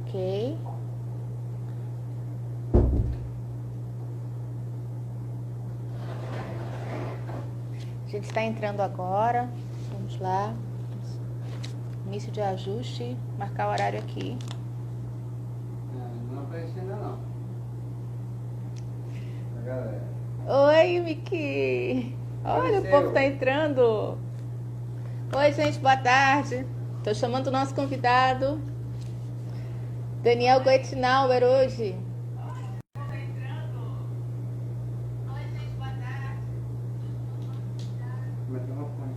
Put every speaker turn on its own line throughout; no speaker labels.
Ok. A gente está entrando agora. Vamos lá. Início de ajuste. Marcar o horário aqui.
Não aparece ainda não. A galera.
Oi, Miki. Olha, o povo tá entrando. Oi, gente, boa tarde. Tô chamando o nosso convidado, Daniel Goetinauer, hoje.
Mas tem uma fone.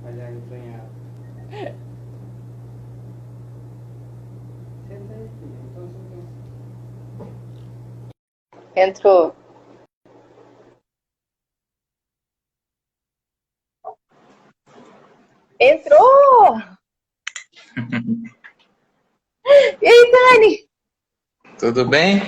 Olha, entranhado. Senta aí, filho. Então,
Entrou. Entrou! E aí, Dani?
Tudo bem?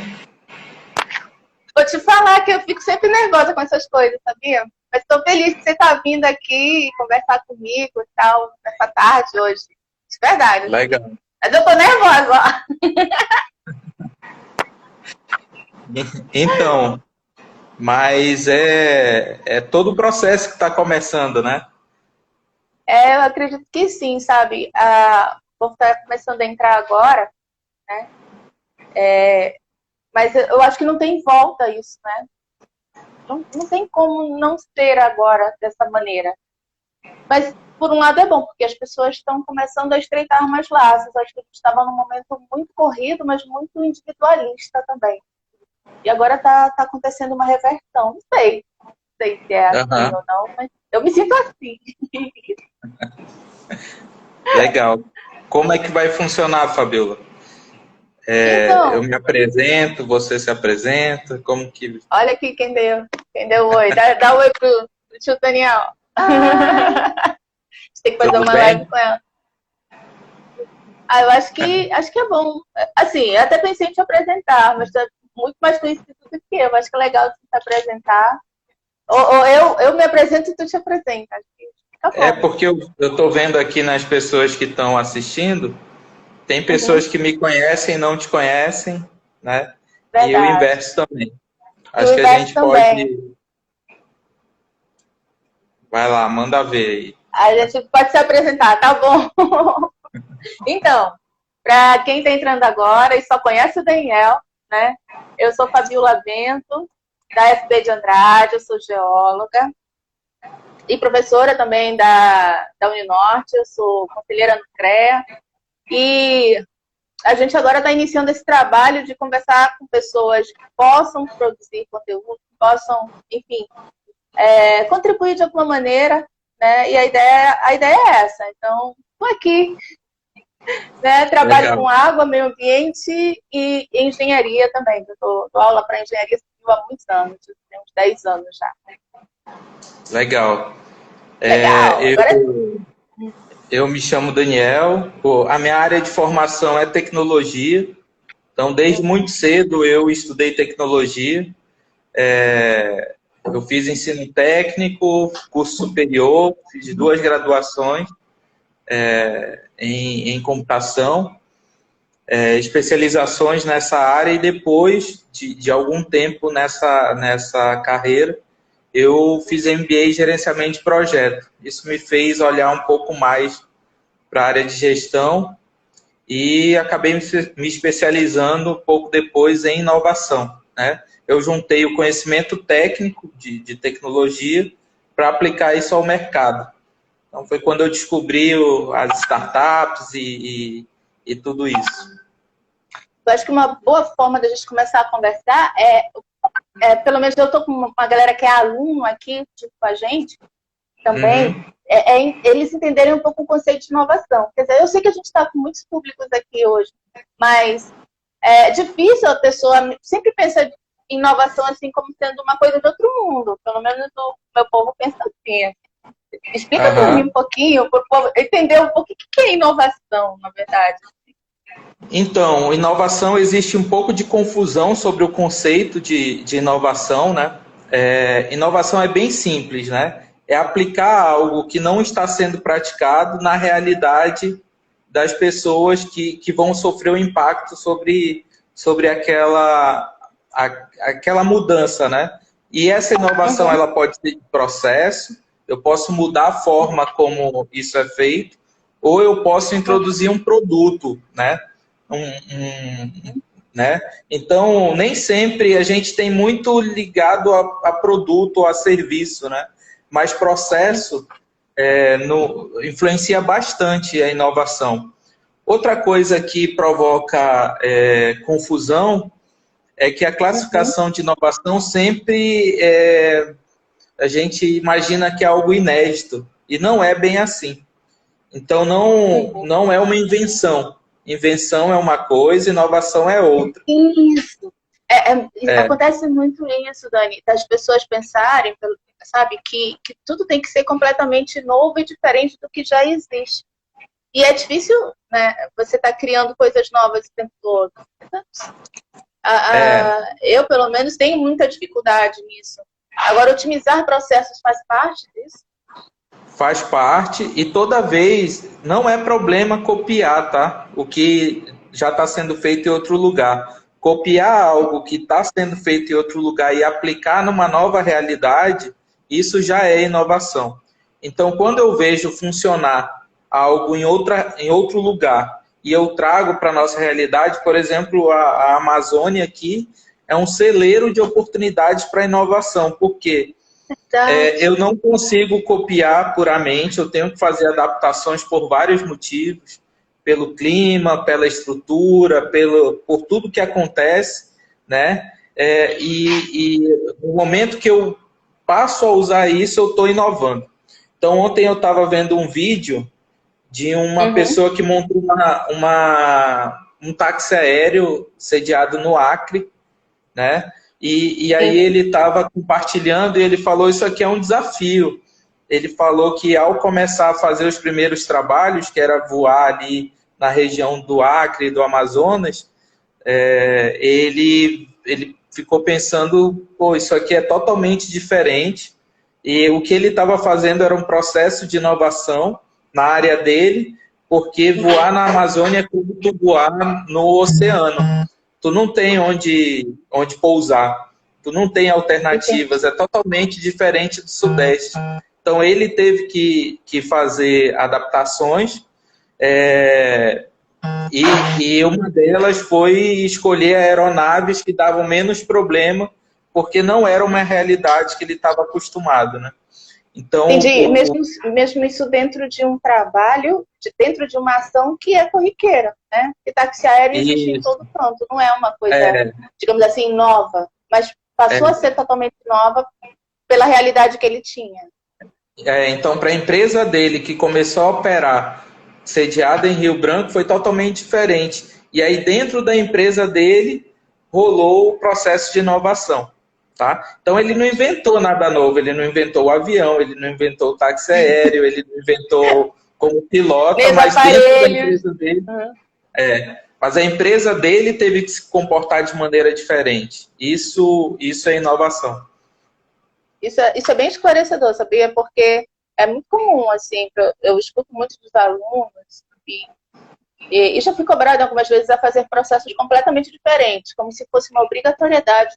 Vou te falar que eu fico sempre nervosa com essas coisas, sabia? Mas estou feliz que você tá vindo aqui conversar comigo e tal, nessa tarde hoje. De verdade.
Legal.
Mas eu tô nervosa,
Então, mas é todo o processo que está começando, né?
Eu acredito que sim, sabe? Vou estar começando a entrar agora, né? Mas eu acho que não tem volta isso, né? Não tem como não ser agora dessa maneira. Mas, por um lado, é bom, porque as pessoas estão começando a estreitar mais laços. Acho que a gente estava num momento muito corrido, mas muito individualista também. E agora está acontecendo uma reversão. Não sei se é assim
Aham.
ou não, mas eu me sinto assim.
Legal. Como é que vai funcionar, Fabiola? Eu
Então,
me apresento, você se apresenta, como que...
olha aqui quem deu oi. Dá oi pro tio Daniel. A gente tem que fazer
Tudo
uma live
bem?
com ela. Eu acho que é bom. Assim, eu até pensei em te apresentar, mas tu é muito mais conhecido do que eu. Acho que é legal você se apresentar. Ou eu me apresento e tu te apresenta. Acho que fica
É
bom.
porque eu estou vendo aqui nas pessoas que estão assistindo, tem
Uhum,
pessoas que me conhecem e não te conhecem, né? E o
verdade.
inverso também.
E o
Acho que a
inverso
gente
também.
pode... Vai lá, manda ver aí.
A gente pode se apresentar, tá bom? Então, para quem está entrando agora e só conhece o Daniel, né? Eu sou Fabiola Bento, da FB de Andrade, eu sou geóloga e professora também da Uninorte, eu sou conselheira no CREA. E a gente agora está iniciando esse trabalho de conversar com pessoas que possam produzir conteúdo, que possam, enfim, contribuir de alguma maneira, né? E a ideia é essa. Então, estou aqui, né? Trabalho
Legal.
com água, meio ambiente e engenharia também. Eu dou aula para engenharia civil há muitos anos, tem uns 10 anos já.
Legal.
Legal, agora
Eu me chamo Daniel. Pô, a minha área de formação é tecnologia. Então, desde muito cedo eu estudei tecnologia. Eu fiz ensino técnico, curso superior, fiz duas graduações em computação, especializações nessa área e depois de algum tempo nessa carreira, eu fiz MBA em gerenciamento de projeto. Isso me fez olhar um pouco mais para a área de gestão e acabei me especializando um pouco depois em inovação, né? Eu juntei o conhecimento técnico de tecnologia para aplicar isso ao mercado. Então, foi quando eu descobri as startups e tudo isso.
eu acho que uma boa forma da gente começar a conversar pelo menos eu estou com uma galera que é aluno aqui, tipo, com a gente também,
Uhum.
eles entenderem um pouco o conceito de inovação. Quer dizer, eu sei que a gente está com muitos públicos aqui hoje, mas é difícil a pessoa sempre pensa em inovação assim como sendo uma coisa de outro mundo. Pelo menos o meu povo pensa assim. Explica para mim
Aham.
um pouquinho, para o povo entender um pouco o que é inovação, na verdade.
Então, inovação, existe um pouco de confusão sobre o conceito de inovação, né? Inovação é bem simples, né? é aplicar algo que não está sendo praticado na realidade das pessoas que vão sofrer o impacto sobre aquela mudança, né? E essa inovação, ela pode ser de processo, eu posso mudar a forma como isso é feito, ou eu posso introduzir um produto, né? Né? Então, nem sempre a gente tem muito ligado a produto ou a serviço, né? Mas processo influencia bastante a inovação. Outra coisa que provoca confusão é que a classificação de inovação sempre a gente imagina que é algo inédito, e não é bem assim. Então, não é uma invenção. Invenção é uma coisa, inovação é outra.
Isso. Acontece muito isso, Dani, das pessoas pensarem, sabe, que tudo tem que ser completamente novo e diferente do que já existe. E é difícil, né? Você está criando coisas novas o tempo todo. Eu, pelo menos, tenho muita dificuldade nisso. Agora, otimizar processos faz parte disso?
Faz parte, e toda vez não é problema copiar, tá? O que já está sendo feito em outro lugar. Copiar algo que está sendo feito em outro lugar e aplicar numa nova realidade, isso já é inovação. Então, quando eu vejo funcionar algo em outro lugar e eu trago para a nossa realidade, por exemplo, a Amazônia aqui é um celeiro de oportunidades para inovação, porque eu não consigo copiar puramente, eu tenho que fazer adaptações por vários motivos, pelo clima, pela estrutura, por tudo que acontece, né? E no momento que eu passo a usar isso, eu estou inovando. Então, ontem eu estava vendo um vídeo de uma pessoa que montou um táxi aéreo sediado no Acre, né? E aí ele estava compartilhando e ele falou, isso aqui é um desafio. Ele falou que ao começar a fazer os primeiros trabalhos, que era voar ali na região do Acre e do Amazonas, ele ficou pensando, pô, isso aqui é totalmente diferente. E o que ele estava fazendo era um processo de inovação na área dele, porque voar na Amazônia é como tu voar no oceano. Tu não tem onde pousar, tu não tem alternativas, é totalmente diferente do Sudeste. Então, ele teve que fazer adaptações, e uma delas foi escolher aeronaves que davam menos problema, porque não era uma realidade que ele estava acostumado, né? Então,
entendi. Mesmo isso dentro de um trabalho, dentro de uma ação que é corriqueira, né? E táxi aéreo existe em todo canto, não é uma coisa, digamos assim, nova, mas passou a ser totalmente nova pela realidade que ele tinha.
Então, para a empresa dele, que começou a operar sediada em Rio Branco, foi totalmente diferente. E aí, dentro da empresa dele, rolou o processo de inovação. Tá? Então, ele não inventou nada novo, ele não inventou o avião, ele não inventou o táxi aéreo, ele não inventou como pilota, mas dentro da empresa dele... mas a empresa dele teve que se comportar de maneira diferente. Isso é inovação.
Isso é bem esclarecedor, sabia? Porque é muito comum, assim, eu escuto muitos dos alunos e já fui cobrada algumas vezes a fazer processos completamente diferentes, como se fosse uma obrigatoriedade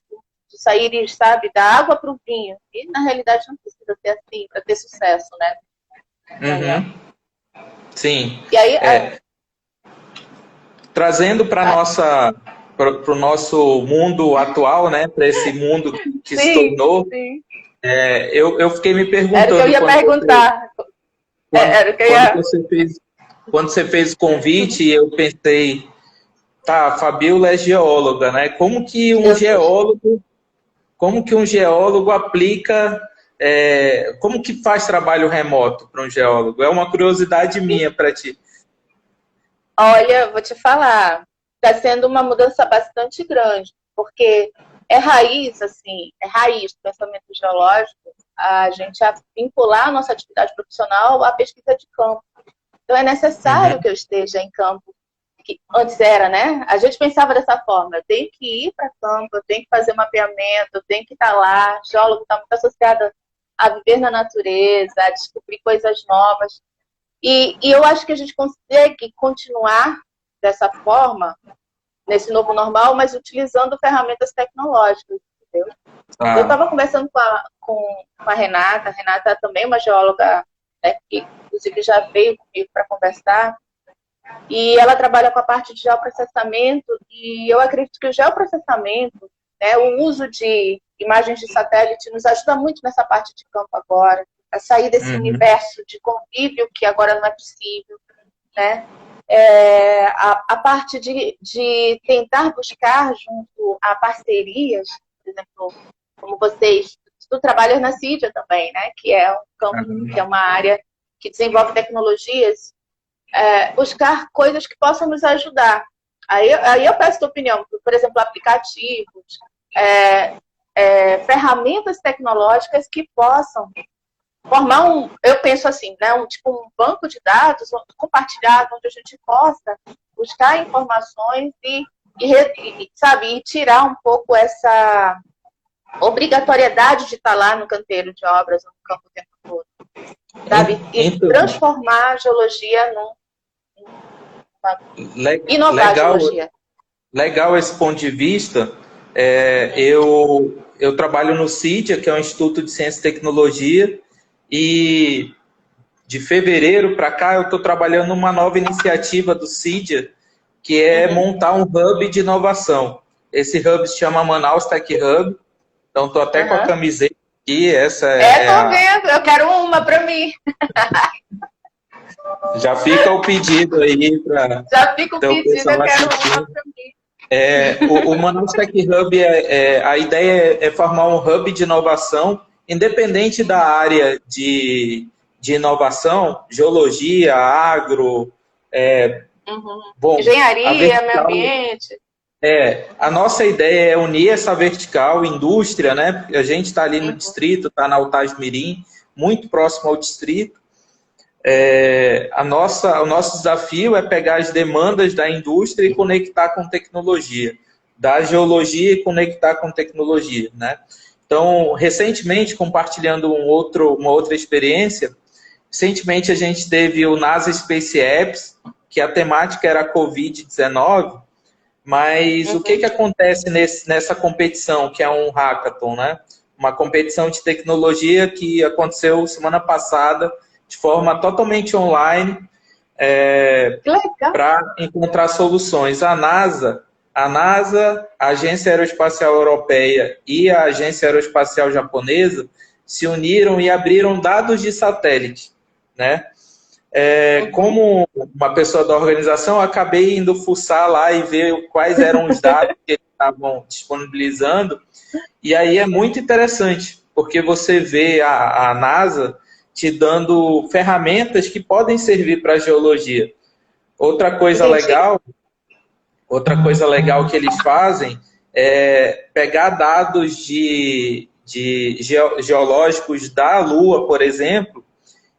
de sair, sabe, da água para o vinho. E, na realidade, não precisa ser assim para ter sucesso, né?
Sim.
E aí,
trazendo para o nosso mundo atual, né, para esse mundo que se tornou, eu fiquei me perguntando... Era o que eu ia perguntar. Quando você fez o convite, eu pensei, tá, a Fabíola é geóloga, né? Como que um geólogo aplica... como que faz trabalho remoto para um geólogo? É uma curiosidade minha para ti.
Olha, vou te falar, está sendo uma mudança bastante grande, porque é raiz do pensamento geológico, a gente vincular a nossa atividade profissional à pesquisa de campo. Então, é necessário que eu esteja em campo, que antes era, né? A gente pensava dessa forma, eu tenho que ir para campo, eu tenho que fazer mapeamento, eu tenho que estar lá, geólogo está muito associado a viver na natureza, a descobrir coisas novas. E eu acho que a gente consegue continuar dessa forma, nesse novo normal, mas utilizando ferramentas tecnológicas, entendeu? Eu estava conversando com a Renata. A Renata também é uma geóloga, né, que inclusive já veio comigo para conversar, e ela trabalha com a parte de geoprocessamento, e eu acredito que o geoprocessamento, né, o uso de imagens de satélite nos ajuda muito nessa parte de campo agora, a sair desse universo de convívio que agora não é possível, né? A parte de tentar buscar junto a parcerias, por exemplo, como vocês, tu trabalhas na CIDIA também, né? Que é um campo, que é uma área que desenvolve tecnologias, buscar coisas que possam nos ajudar. Aí eu peço a tua opinião, por exemplo, aplicativos, ferramentas tecnológicas que possam formar eu penso assim, né, um banco de dados compartilhado, onde a gente possa buscar informações e tirar um pouco essa obrigatoriedade de estar lá no canteiro de obras, no campo o tempo todo, sabe? E transformar a geologia inovar a geologia.
Legal esse ponto de vista. Eu trabalho no CIDIA, que é um Instituto de Ciência e Tecnologia, e de fevereiro para cá eu estou trabalhando numa nova iniciativa do CIDIA, que é montar um hub de inovação. Esse hub se chama Manaus Tech Hub, então estou até com a camiseta aqui. Essa
tô vendo, eu quero uma para mim.
Já fica o pedido aí para.
Já fica o pedido, eu quero uma para mim.
O Manaus Tech Hub, a ideia é formar um hub de inovação, independente da área de inovação, geologia, agro,
engenharia, meio ambiente.
A nossa ideia é unir essa vertical, indústria, né? A gente está ali no distrito, está na Altaz Mirim, muito próximo ao distrito. O nosso desafio é pegar as demandas da indústria e conectar com tecnologia, da geologia e conectar com tecnologia, né? Então, recentemente, compartilhando uma outra experiência, recentemente a gente teve o NASA Space Apps, que a temática era a Covid-19, mas o que acontece nessa competição, que é um hackathon, né? Uma competição de tecnologia que aconteceu semana passada, de forma totalmente online, para encontrar soluções. A NASA, a Agência Aeroespacial Europeia e a Agência Aeroespacial Japonesa se uniram e abriram dados de satélite, né? Como uma pessoa da organização, eu acabei indo fuçar lá e ver quais eram os dados que eles estavam disponibilizando, e aí é muito interessante, porque você vê a NASA te dando ferramentas que podem servir para a geologia. Outra coisa legal que eles fazem é pegar dados geológicos da Lua, por exemplo,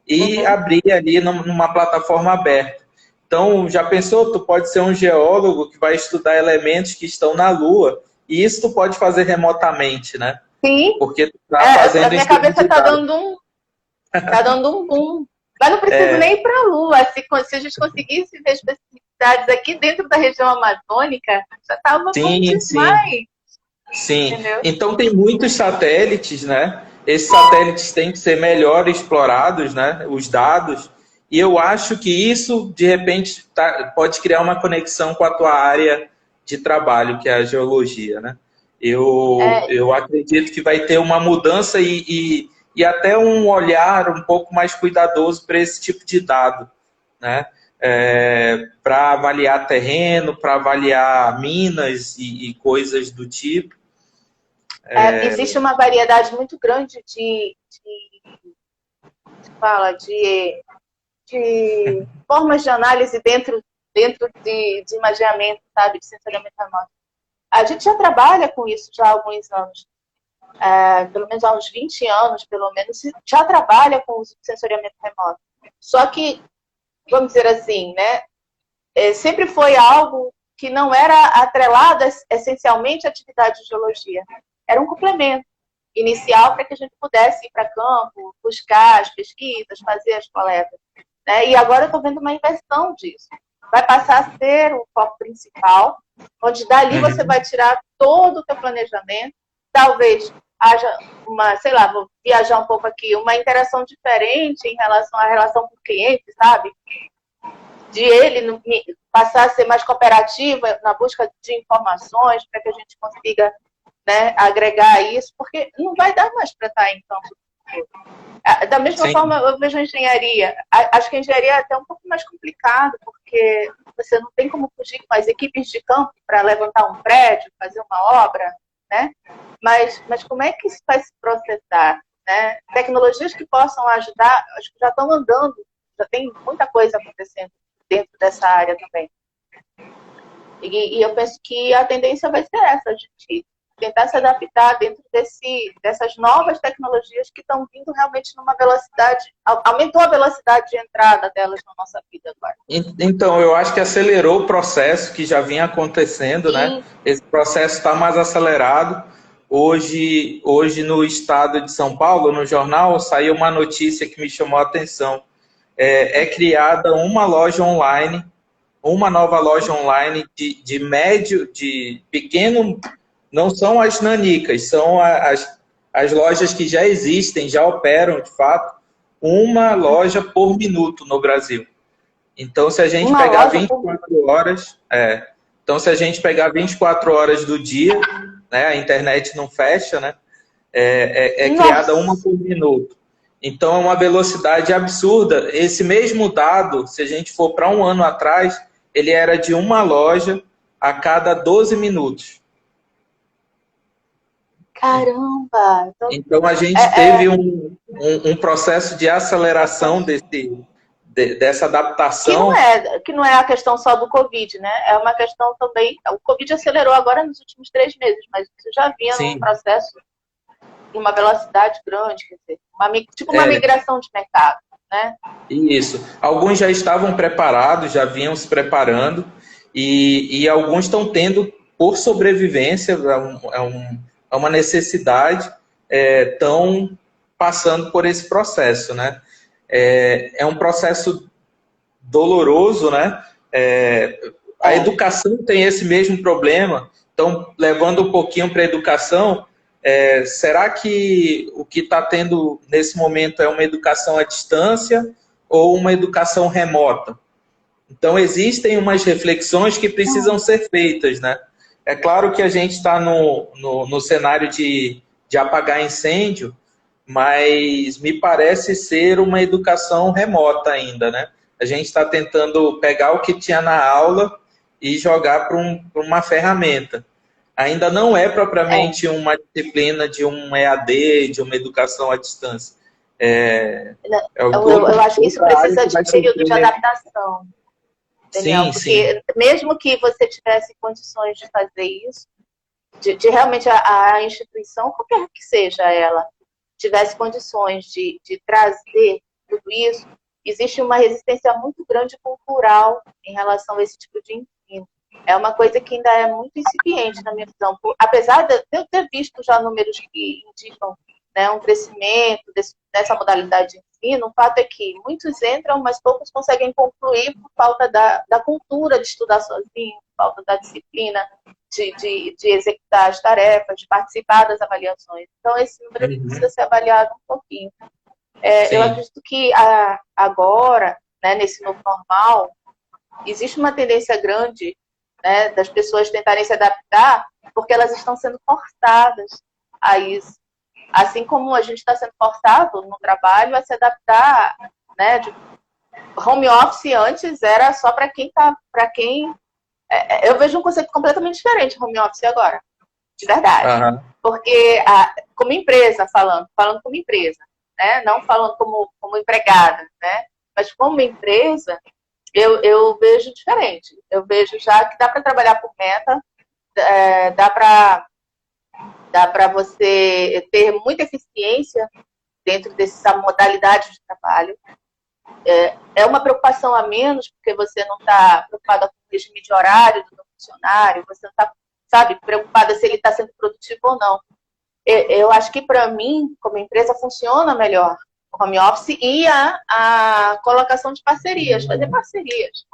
e abrir ali numa plataforma aberta. Então, já pensou? Tu pode ser um geólogo que vai estudar elementos que estão na Lua, e isso tu pode fazer remotamente, né?
Sim.
Porque tu tá fazendo
a minha cabeça está dando um boom. Mas não precisa nem ir para a Lua. Se a gente conseguisse ver especificidades aqui dentro da região amazônica, já estava bom demais.
Sim. Entendeu? Então tem muitos satélites, né? Esses satélites têm que ser melhor explorados, né? Os dados. E eu acho que isso, de repente, pode criar uma conexão com a tua área de trabalho, que é a geologia, né? Eu acredito que vai ter uma mudança e até um olhar um pouco mais cuidadoso para esse tipo de dado, né? Para avaliar terreno, para avaliar minas e coisas do tipo.
Existe uma variedade muito grande de formas de análise dentro de imageamento, sabe, de sensoriamento remoto. A gente já trabalha com isso já há alguns anos. Pelo menos há uns 20 anos, pelo menos, já trabalha com o sensoriamento remoto. Só que, vamos dizer assim, né, sempre foi algo que não era atrelado essencialmente à atividade de geologia. Era um complemento. inicial para que a gente pudesse ir para campo, buscar as pesquisas, fazer as coletas. Né? E agora eu estou vendo uma inversão disso. Vai passar a ser o foco principal, onde dali você vai tirar todo o teu planejamento, talvez haja uma, sei lá, vou viajar um pouco aqui, uma interação diferente em relação à relação com o cliente, sabe? De ele passar a ser mais cooperativa na busca de informações para que a gente consiga, né, agregar isso, porque não vai dar mais para estar em campo. Da mesma forma, eu vejo a engenharia. Acho que a engenharia é até um pouco mais complicado, porque você não tem como fugir com as equipes de campo para levantar um prédio, fazer uma obra, né? Mas como é que isso vai se processar? Né? Tecnologias que possam ajudar, acho que já estão andando, já tem muita coisa acontecendo dentro dessa área também. E eu penso que a tendência vai ser essa, a gente tentar se adaptar dentro dessas novas tecnologias que estão vindo realmente numa velocidade, aumentou a velocidade de entrada delas na nossa vida agora.
Então, eu acho que acelerou o processo que já vinha acontecendo,
Sim.
Né? Esse processo está mais acelerado. Hoje, no estado de São Paulo, no jornal, saiu uma notícia que me chamou a atenção. É criada uma loja online, uma nova loja online de médio, de pequeno. Não são as nanicas, são as lojas que já existem, já operam, de fato, uma loja por minuto no Brasil. Então, se a gente pegar 24 horas... Então, se a gente pegar 24 horas do dia, né, a internet não fecha, né? Criada uma por minuto. Então, é uma velocidade absurda. Esse mesmo dado, se a gente for para um ano atrás, ele era de uma loja a cada 12 minutos.
Caramba!
Então a gente teve um processo de aceleração dessa adaptação.
Que não é a questão só do Covid, né? É uma questão também... O Covid acelerou agora nos últimos 3 meses, mas isso já vinha num processo de uma velocidade grande, quer dizer, uma migração de mercado, né?
Isso. Alguns já estavam preparados, já vinham se preparando, e alguns estão tendo, por sobrevivência, é uma necessidade, estão passando por esse processo, né? É um processo doloroso, né? A educação tem esse mesmo problema, então, levando um pouquinho para a educação, será que o que está tendo nesse momento é uma educação à distância ou uma educação remota? Então, existem umas reflexões que precisam ser feitas, né? É claro que a gente está no cenário de apagar incêndio, mas me parece ser uma educação remota ainda, né? A gente está tentando pegar o que tinha na aula e jogar para uma ferramenta. Ainda não é propriamente uma disciplina de um EAD, de uma educação à distância.
Eu acho que isso precisa de período de adaptação. Sim, porque mesmo que você tivesse condições de fazer isso, de realmente a instituição, qualquer que seja ela, tivesse condições de trazer tudo isso, existe uma resistência muito grande cultural em relação a esse tipo de ensino. É uma coisa que ainda é muito incipiente na minha visão. Apesar de eu ter visto já números que indicam, né, um crescimento dessa modalidade de ensino, o fato é que muitos entram, mas poucos conseguem concluir por falta da cultura de estudar sozinho, por falta da disciplina de executar as tarefas, de participar das avaliações. Então, esse número precisa ser avaliado um pouquinho. Eu acredito que agora, né, nesse novo normal, existe uma tendência grande, né, das pessoas tentarem se adaptar, porque elas estão sendo forçadas a isso. Assim como a gente está sendo forçado no trabalho a se adaptar, né? Home office antes era só para quem tá, eu vejo um conceito completamente diferente home office agora, de verdade. Uhum. Porque como empresa, falando como empresa, né? Não falando como empregada, né? Mas como empresa, eu vejo diferente. Eu vejo já que dá para trabalhar por meta, dá para você ter muita eficiência dentro dessa modalidade de trabalho. É uma preocupação a menos, porque você não está preocupada com o regime de horário do funcionário, você não está, preocupada se ele está sendo produtivo ou não. eu acho que para mim, como empresa, funciona melhor o home office e a colocação de parcerias, fazer parcerias.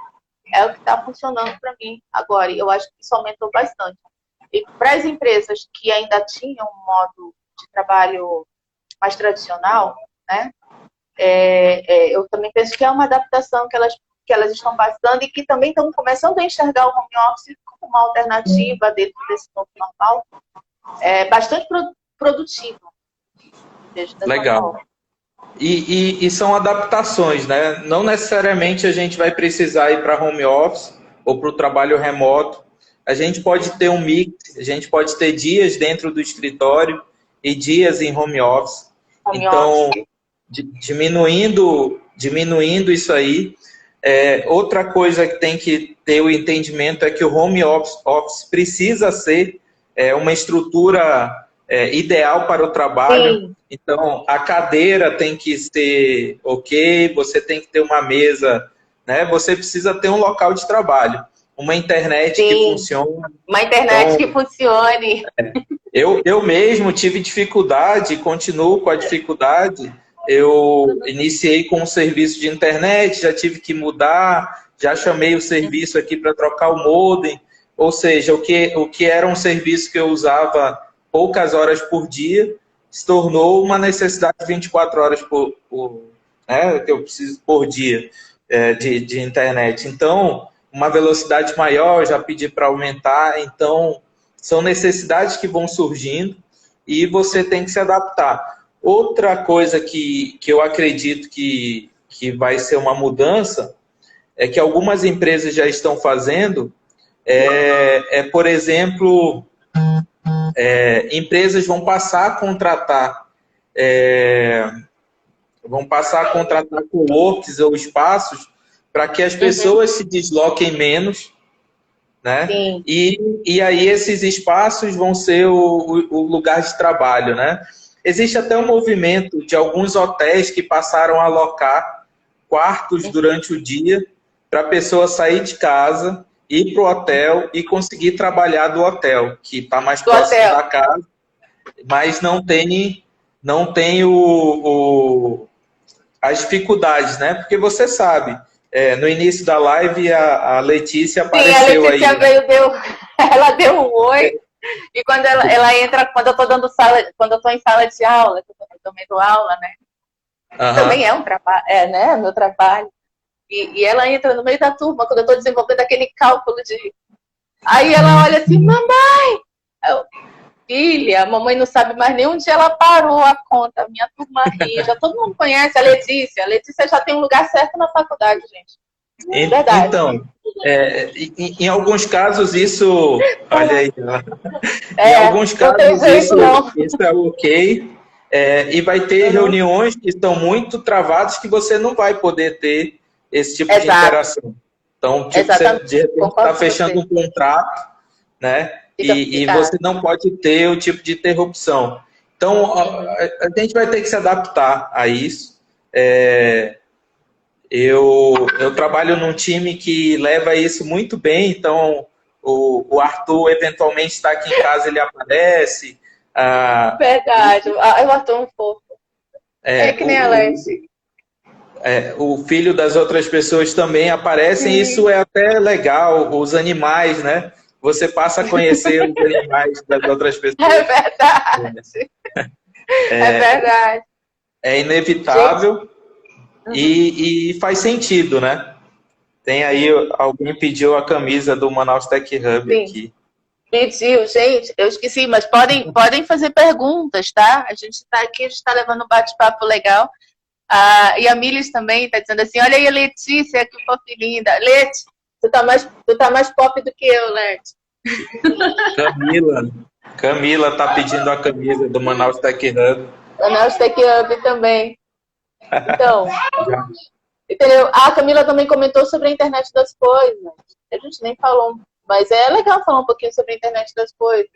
É o que está funcionando para mim agora. E eu acho que isso aumentou bastante. E para as empresas que ainda tinham um modo de trabalho mais tradicional, né? Eu também penso que é uma adaptação que elas estão passando e que também estão começando a enxergar o home office como uma alternativa dentro desse novo normal. Bastante produtivo.
Legal. E são adaptações, né? Não necessariamente a gente vai precisar ir para home office ou para o trabalho remoto. A gente pode ter um mix, a gente pode ter dias dentro do escritório e dias em home office. Então, diminuindo isso aí. Outra coisa que tem que ter o entendimento é que o home office precisa ser uma estrutura ideal para o trabalho. Sim. Então, a cadeira tem que ser ok, você tem que ter uma mesa, né? Você precisa ter um local de trabalho, uma internet Sim. que funcione.
Uma internet que funcione.
Eu mesmo tive dificuldade, continuo com a dificuldade. Eu iniciei com um serviço de internet, já tive que mudar, já chamei o serviço aqui para trocar o modem, ou seja, o que era um serviço que eu usava poucas horas por dia, se tornou uma necessidade de 24 horas que eu preciso por dia de internet. Então, uma velocidade maior, já pedi para aumentar. Então, são necessidades que vão surgindo e você tem que se adaptar. Outra coisa que eu acredito que vai ser uma mudança é que algumas empresas já estão fazendo, por exemplo, empresas vão passar a contratar coworks ou espaços para que as pessoas se desloquem menos, né? E aí esses espaços vão ser o lugar de trabalho, né? Existe até um movimento de alguns hotéis que passaram a alocar quartos durante o dia para a pessoa sair de casa, ir para o hotel e conseguir trabalhar do hotel, que está mais próximo da casa, mas não tem as dificuldades, né? Porque você sabe, no início da live a Letícia apareceu aí.
Sim, a Letícia ela deu um oi. E quando ela entra, quando eu estou em sala de aula, eu também dou aula, né? Também é um trabalho, né? Meu trabalho. E ela entra no meio da turma, quando eu estou desenvolvendo aquele cálculo de... Aí ela olha assim, mamãe! Filha, a mamãe não sabe mais nem onde ela parou a conta. Minha turma ri, já todo mundo conhece a Letícia. A Letícia já tem um lugar certo na faculdade, gente. Verdade.
Então, em alguns casos isso... Olha aí. Em alguns casos isso é ok. E vai ter reuniões que estão muito travadas que você não vai poder ter esse tipo de interação. Então, tipo, você de repente está fechando um contrato, né? E você não pode ter o tipo de interrupção. Então, a gente vai ter que se adaptar a isso. Eu trabalho num time que leva isso muito bem, então o Arthur eventualmente está aqui em casa, ele aparece.
Verdade, o Arthur é um fofo. Que nem a Leti.
O filho das outras pessoas também aparecem, e isso é até legal, os animais, né? Você passa a conhecer os animais das outras pessoas.
É verdade. É verdade.
É inevitável e faz sentido, né? Tem aí, alguém pediu a camisa do Manaus Tech Hub aqui.
Pediu, gente, eu esqueci, mas podem fazer perguntas, tá? A gente está aqui, a gente está levando um bate-papo legal. E a Milis também está dizendo assim, olha aí a Letícia, que fofa linda. Leti, tu tá mais pop do que eu, Leti.
Camila tá pedindo a camisa do Manaus Tech Hub.
Manaus Tech Hub também. Então, entendeu? A Camila também comentou sobre a internet das coisas. A gente nem falou, mas é legal falar um pouquinho sobre a internet das coisas.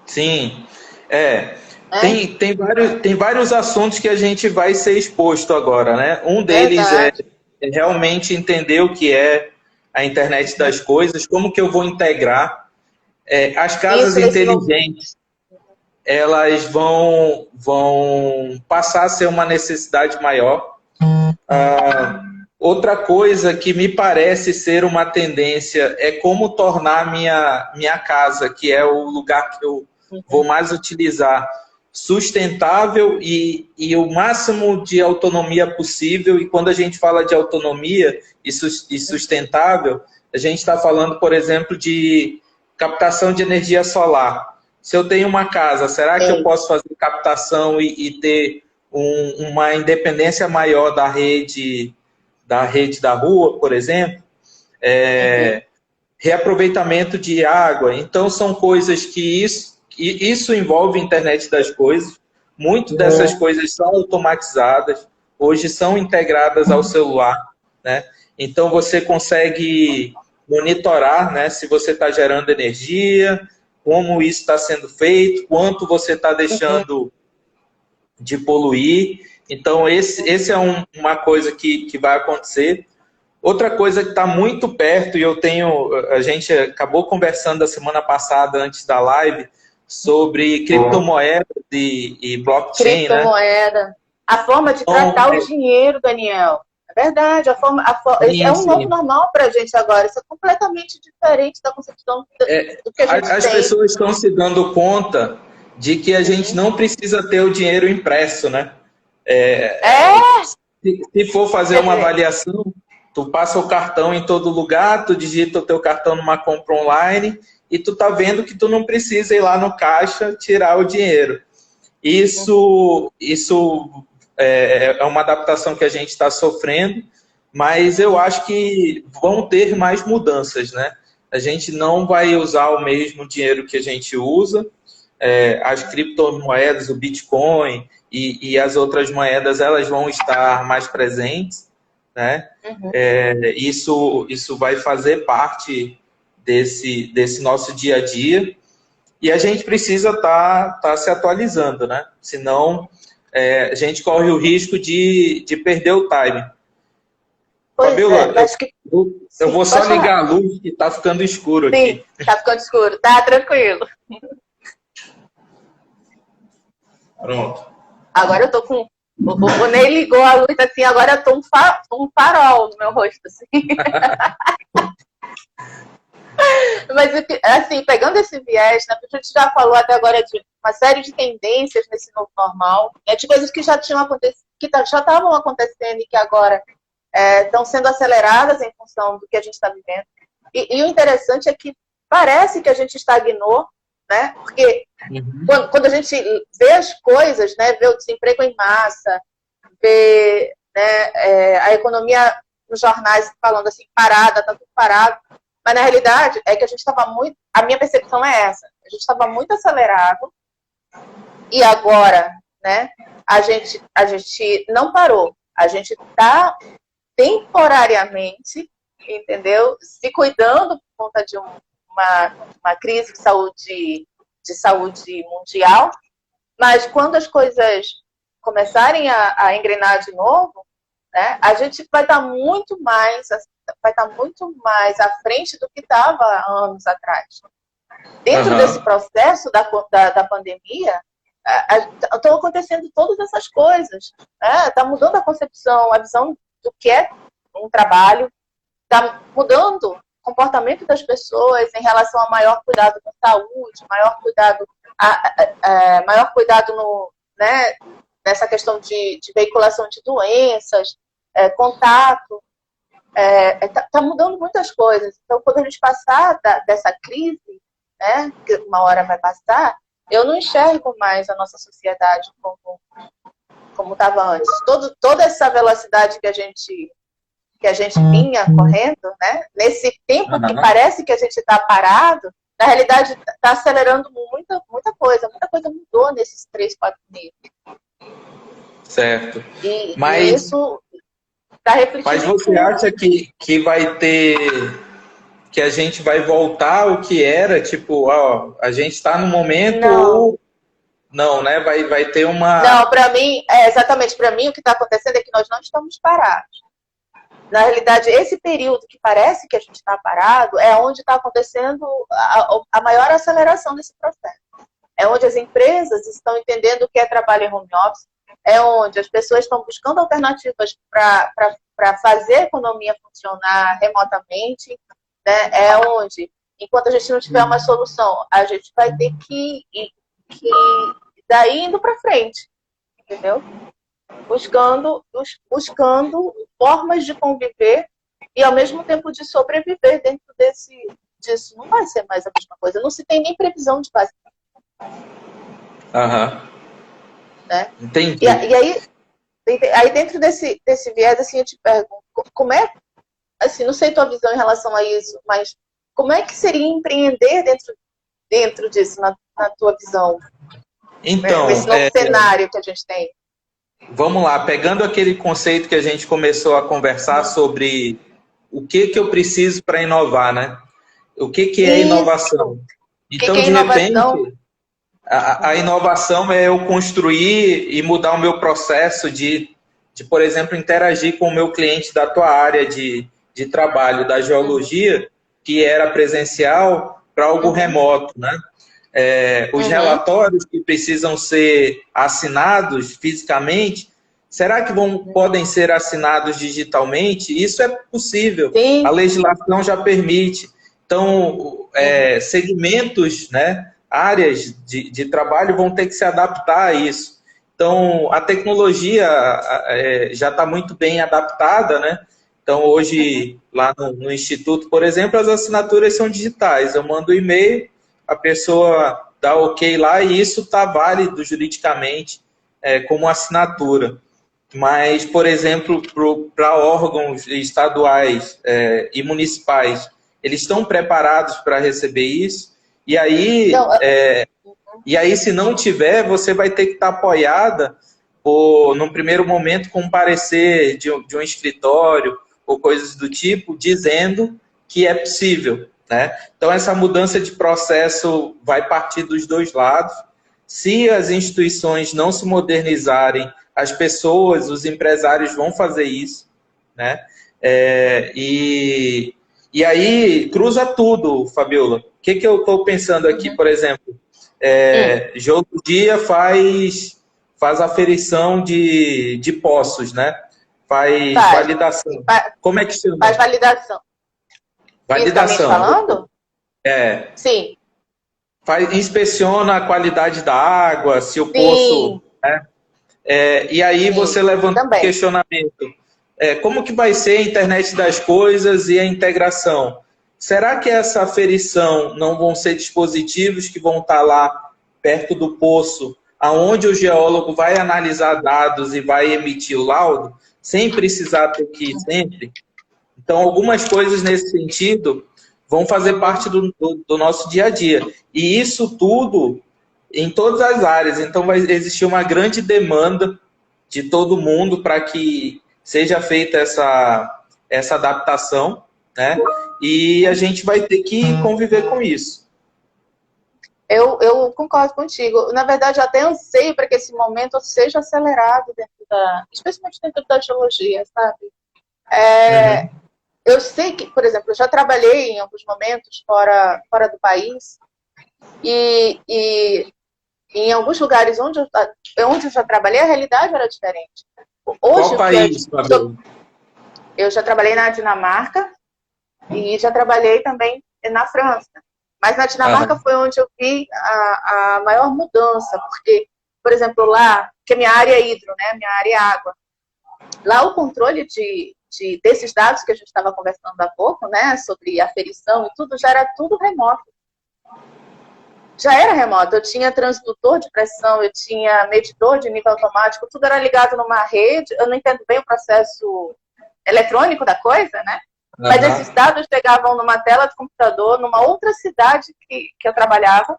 Sim, Tem vários assuntos que a gente vai ser exposto agora, né? Um deles é realmente entender o que é a internet das coisas, como que eu vou integrar as casas inteligentes. elas vão passar a ser uma necessidade maior. Outra coisa que me parece ser uma tendência é como tornar minha casa, que é o lugar que eu vou mais utilizar, sustentável e o máximo de autonomia possível. E quando a gente fala de autonomia e sustentável, a gente está falando, por exemplo, de captação de energia solar. Se eu tenho uma casa, será que eu posso fazer captação e ter uma independência maior da rede da rua, por exemplo? Reaproveitamento de água. Então, são coisas que isso envolve a internet das coisas. Muitas dessas coisas são automatizadas, hoje são integradas ao celular, né? Então, você consegue monitorar, né, se você está gerando energia, como isso está sendo feito, quanto você está deixando de poluir. Então, esse é uma coisa que vai acontecer. Outra coisa que está muito perto, e a gente acabou conversando a semana passada, antes da live, sobre criptomoedas e blockchain,
criptomoeda. Né? A forma de tratar o dinheiro, Daniel. É verdade, é um novo normal para a gente agora. Isso é completamente diferente da concepção do que a gente tem.
As pessoas estão se dando conta de que a gente não precisa ter o dinheiro impresso, né? Se for fazer uma avaliação, tu passa o cartão em todo lugar, tu digita o teu cartão numa compra online e tu tá vendo que tu não precisa ir lá no caixa tirar o dinheiro. Isso é uma adaptação que a gente está sofrendo, mas eu acho que vão ter mais mudanças, né? A gente não vai usar o mesmo dinheiro que a gente usa. As criptomoedas, o Bitcoin e as outras moedas, elas vão estar mais presentes, né? Isso vai fazer parte desse nosso dia a dia, e a gente precisa tá se atualizando, né? Senão a gente corre o risco de perder o time. Fabiola, eu vou só ligar a luz, que está ficando escuro aqui.
Sim, está ficando escuro. Tá tranquilo.
Pronto.
Agora eu tô com... O Ney ligou a luz assim, agora eu tô um farol no meu rosto, assim. Mas, assim, pegando esse viés, né, a gente já falou até agora de uma série de tendências nesse novo normal, de coisas que já tinham acontecido, que já estavam acontecendo e que agora estão sendo aceleradas em função do que a gente está vivendo. E o interessante é que parece que a gente estagnou, né? Porque quando a gente vê as coisas, né, vê o desemprego em massa, vê, né, a economia nos jornais falando assim, parada, tá tudo parado. Mas, na realidade, é que a gente estava muito... A minha percepção é essa. A gente estava muito acelerado e agora, né, a gente não parou. A gente está temporariamente, entendeu? Se cuidando por conta de uma crise de saúde mundial. Mas quando as coisas começarem a engrenar de novo, né, a gente vai estar muito mais à frente do que estava anos atrás. Dentro desse processo da pandemia, estão acontecendo todas essas coisas. Está mudando a concepção, a visão do que é um trabalho, está mudando o comportamento das pessoas em relação a maior cuidado com a saúde, maior cuidado né, nessa questão de veiculação de doenças, contato. Tá mudando muitas coisas. Então, quando a gente passar dessa crise, né, que uma hora vai passar, eu não enxergo mais a nossa sociedade como estava antes. Toda essa velocidade que a gente vinha correndo, né, nesse tempo que parece que a gente está parado, na realidade está acelerando muita coisa. Muita coisa mudou nesses 3, 4 meses.
Certo.
E
Mas
isso está refletindo.
Mas você acha que vai ter... que a gente vai voltar ao que era? Tipo, a gente está no momento... Não, né? Vai ter uma...
Não, para mim, exatamente, para mim o que está acontecendo é que nós não estamos parados. Na realidade, esse período que parece que a gente está parado é onde está acontecendo a maior aceleração desse processo. é onde as empresas estão entendendo o que é trabalho em home office, é onde as pessoas estão buscando alternativas para fazer a economia funcionar remotamente, né? É onde, enquanto a gente não tiver uma solução, a gente vai ter que daí indo para frente, entendeu? Buscando formas de conviver e, ao mesmo tempo, de sobreviver dentro disso. Não vai ser mais a mesma coisa. Não se tem nem previsão de fazer.
Aham.
Né?
Entendi.
E aí, dentro desse viés, assim, eu te pergunto, como é, assim, não sei tua visão em relação a isso, mas como é que seria empreender dentro disso, na tua visão?
Então,
esse novo cenário que a gente tem.
Vamos lá, pegando aquele conceito que a gente começou a conversar sobre o que eu preciso para inovar, né? O que é inovação? Então, de repente, a inovação é eu construir e mudar o meu processo de, por exemplo, interagir com o meu cliente da tua área de trabalho, da geologia, que era presencial, para algo remoto, né? Os relatórios que precisam ser assinados fisicamente, será que podem ser assinados digitalmente? Isso é possível. Sim. A legislação já permite. Então, segmentos, né, áreas de trabalho vão ter que se adaptar a isso. Então, a tecnologia já está muito bem adaptada, né? Então, hoje, lá no Instituto, por exemplo, as assinaturas são digitais. Eu mando um e-mail, a pessoa dá ok lá e isso está válido juridicamente como assinatura. Mas, por exemplo, para órgãos estaduais e municipais, eles estão preparados para receber isso? E aí, se não tiver, você vai ter que estar apoiada num primeiro momento, com um parecer de um escritório ou coisas do tipo, dizendo que é possível. Né? Então, essa mudança de processo vai partir dos dois lados. Se as instituições não se modernizarem, as pessoas, os empresários vão fazer isso. Né? E aí, cruza tudo, Fabiola. O que eu estou pensando aqui, por exemplo? Geologia faz aferição de poços, né? Faz validação. Como é que chama?
Faz validação.
Validação.
Falando? Sim.
Inspeciona a qualidade da água, se o poço... Né? E aí você levanta um questionamento. Como que vai ser a internet das coisas e a integração? Será que essa aferição não vão ser dispositivos que vão estar lá perto do poço, aonde o geólogo vai analisar dados e vai emitir o laudo, sem precisar ter que ir sempre? Então, algumas coisas nesse sentido vão fazer parte do nosso dia a dia. E isso tudo em todas as áreas. Então, vai existir uma grande demanda de todo mundo para que seja feita essa adaptação, né? E a gente vai ter que conviver com isso.
Eu concordo contigo. Na verdade, eu até anseio para que esse momento seja acelerado especialmente dentro da geologia, sabe? Eu sei que, por exemplo, eu já trabalhei em alguns momentos fora do país e em alguns lugares onde eu já trabalhei, a realidade era diferente. Hoje,
qual país, Fabiola?
Eu já trabalhei na Dinamarca e já trabalhei também na França. Mas na Dinamarca foi onde eu vi a maior mudança, porque, por exemplo, lá, que a minha área é hidro, né? Minha área é água. Lá o controle desses dados que a gente estava conversando há pouco, né? Sobre aferição e tudo, já era tudo remoto. Já era remoto. Eu tinha transdutor de pressão, eu tinha medidor de nível automático, tudo era ligado numa rede. Eu não entendo bem o processo eletrônico da coisa, né? Mas esses dados chegavam numa tela de computador, numa outra cidade que eu trabalhava,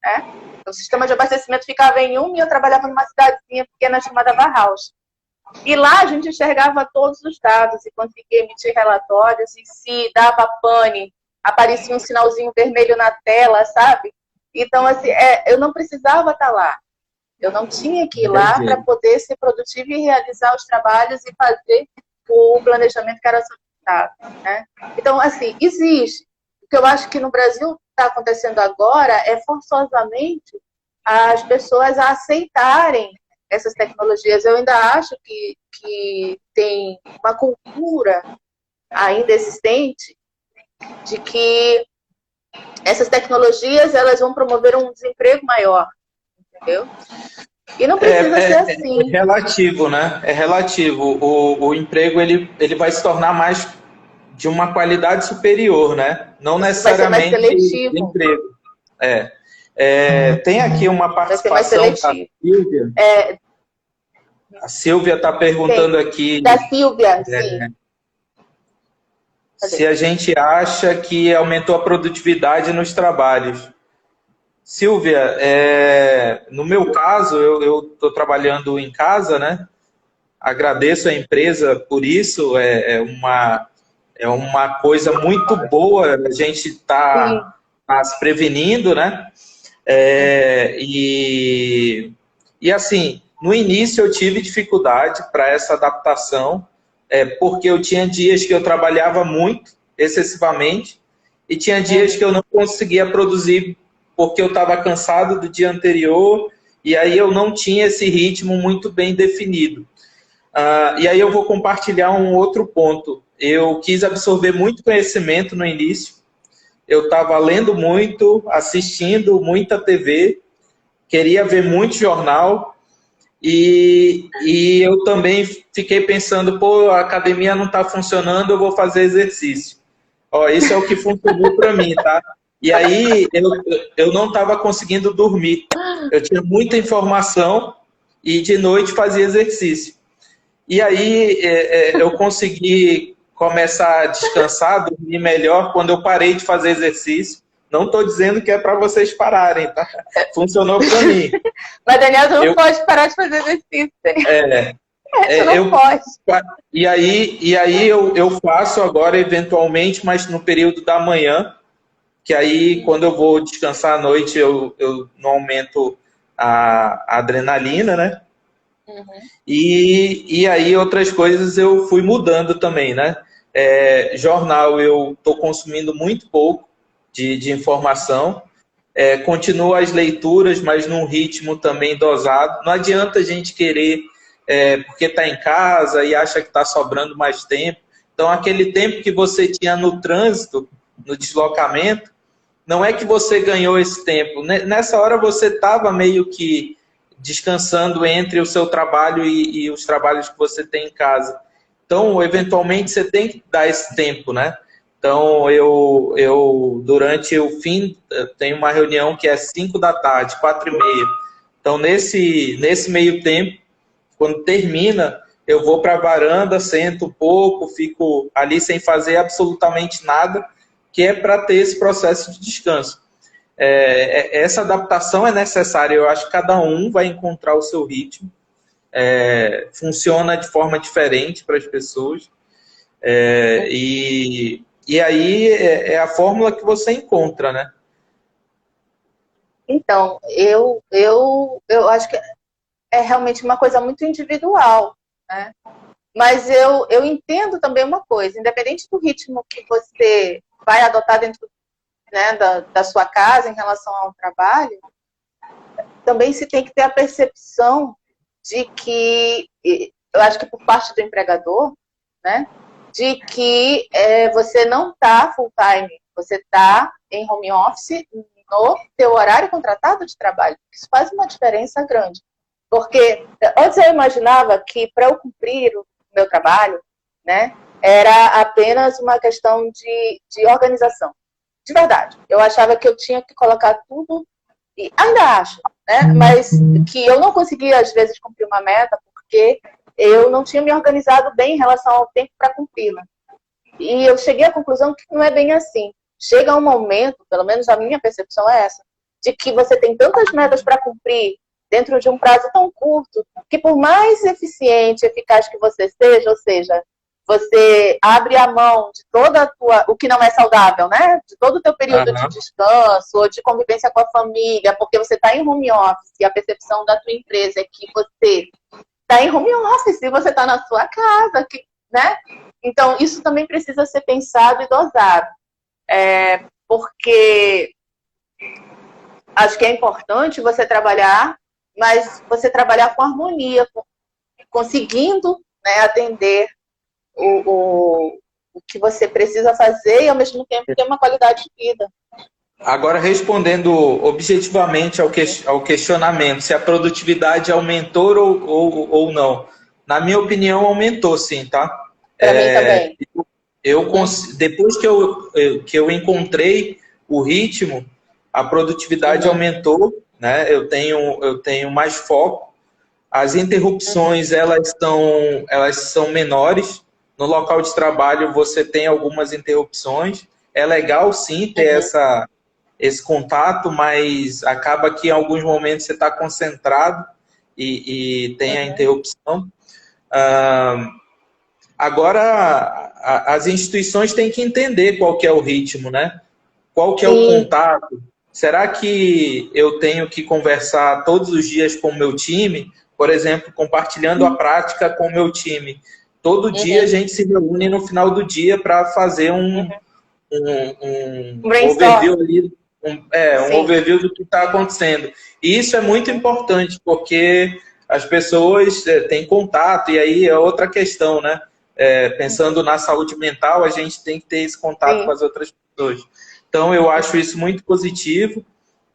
né? O sistema de abastecimento ficava em uma e eu trabalhava numa cidadezinha pequena chamada Varhaus. E lá a gente enxergava todos os dados e conseguia emitir relatórios, e se dava pane, aparecia um sinalzinho vermelho na tela, sabe? Então, assim, eu não precisava estar lá. Eu não tinha que ir lá para poder ser produtivo e realizar os trabalhos e fazer o planejamento que era solicitado, né? Então, assim, existe. O que eu acho que no Brasil está acontecendo agora é forçosamente as pessoas a aceitarem essas tecnologias. Eu ainda acho que tem uma cultura ainda existente de que essas tecnologias elas vão promover um desemprego maior, entendeu? E não precisa ser assim.
É relativo, né? É relativo. O emprego ele vai se tornar mais de uma qualidade superior, né? Não necessariamente
vai ser mais seletivo.
emprego. Tem aqui uma
Vai ser mais
participação da
seletivo.
Silvia. A Silvia está perguntando aqui.
Da Silvia, sim.
Se a gente acha que aumentou a produtividade nos trabalhos. Silvia, no meu caso, eu estou trabalhando em casa, né? Agradeço a empresa por isso, é uma coisa muito boa, a gente está se prevenindo, né? E assim, no início eu tive dificuldade para essa adaptação, porque eu tinha dias que eu trabalhava muito, excessivamente, e tinha dias que eu não conseguia produzir porque eu estava cansado do dia anterior, e aí eu não tinha esse ritmo muito bem definido. E aí eu vou compartilhar um outro ponto. Eu quis absorver muito conhecimento no início, eu estava lendo muito, assistindo muita TV, queria ver muito jornal, e eu também fiquei pensando, pô, a academia não está funcionando, eu vou fazer exercício. Isso é o que funcionou para mim, tá? E aí eu não estava conseguindo dormir. Eu tinha muita informação e de noite fazia exercício. E aí eu consegui começar a descansar, dormir melhor quando eu parei de fazer exercício. Não estou dizendo que é para vocês pararem, tá? Funcionou para mim.
Mas, Daniel, tu não pode parar de fazer exercício. Tu não pode.
E aí eu faço agora, eventualmente, mas no período da manhã, que aí, quando eu vou descansar à noite, eu não aumento a adrenalina, né? E aí, outras coisas eu fui mudando também, né? Jornal eu estou consumindo muito pouco de informação. Continuo as leituras, mas num ritmo também dosado. Não adianta a gente querer, porque está em casa e acha que está sobrando mais tempo. Então, aquele tempo que você tinha no trânsito, no deslocamento, não é que você ganhou esse tempo. Nessa hora você estava meio que descansando entre o seu trabalho e os trabalhos que você tem em casa. Então, eventualmente, você tem que dar esse tempo, né? Então, eu durante o fim, tenho uma reunião que é 5 da tarde, 4h30. Então, nesse meio tempo, quando termina, eu vou para a varanda, sento um pouco, fico ali sem fazer absolutamente nada, que é para ter esse processo de descanso. Essa adaptação é necessária, eu acho que cada um vai encontrar o seu ritmo, funciona de forma diferente para as pessoas, e aí é a fórmula que você encontra, né?
Então, eu acho que é realmente uma coisa muito individual, né? Mas eu entendo também uma coisa, independente do ritmo que você vai adotar dentro, né, da sua casa em relação ao trabalho, também se tem que ter a percepção de que, eu acho que por parte do empregador, né, de que você não está full time, você está em home office no teu horário contratado de trabalho. Isso faz uma diferença grande. Porque antes eu imaginava que para eu cumprir o meu trabalho, né, era apenas uma questão de organização. De verdade. Eu achava que eu tinha que colocar tudo, e ainda acho, né, mas que eu não conseguia, às vezes, cumprir uma meta porque eu não tinha me organizado bem em relação ao tempo para cumpri-la. E eu cheguei à conclusão que não é bem assim. Chega um momento, pelo menos a minha percepção é essa, de que você tem tantas metas para cumprir dentro de um prazo tão curto, que por mais eficiente e eficaz que você seja, ou seja, você abre a mão de toda a tua, o que não é saudável, né? De todo o teu período de descanso, ou de convivência com a família, porque você está em home office, e a percepção da tua empresa é que você está em home office, e você está na sua casa, né? Então, isso também precisa ser pensado e dosado. Porque acho que é importante você trabalhar, mas você trabalhar com harmonia, conseguindo, né, atender o que você precisa fazer e, ao mesmo tempo, ter uma qualidade de vida.
Agora, respondendo objetivamente ao questionamento, se a produtividade aumentou ou não. Na minha opinião, aumentou sim, tá?
Para mim também.
Depois que eu encontrei o ritmo, a produtividade aumentou, né? Eu tenho mais foco. As interrupções, elas são menores. No local de trabalho, você tem algumas interrupções. É legal, sim, ter esse contato, mas acaba que em alguns momentos você está concentrado e tem a interrupção. Agora, as instituições têm que entender qual que é o ritmo, né? Qual que é o contato. Será que eu tenho que conversar todos os dias com o meu time? Por exemplo, compartilhando a prática com o meu time. Todo dia a gente se reúne no final do dia para fazer um overview ali, um overview do que está acontecendo. E isso é muito importante, porque as pessoas têm contato, e aí é outra questão, né? Pensando na saúde mental, a gente tem que ter esse contato com as outras pessoas. Então, eu acho isso muito positivo.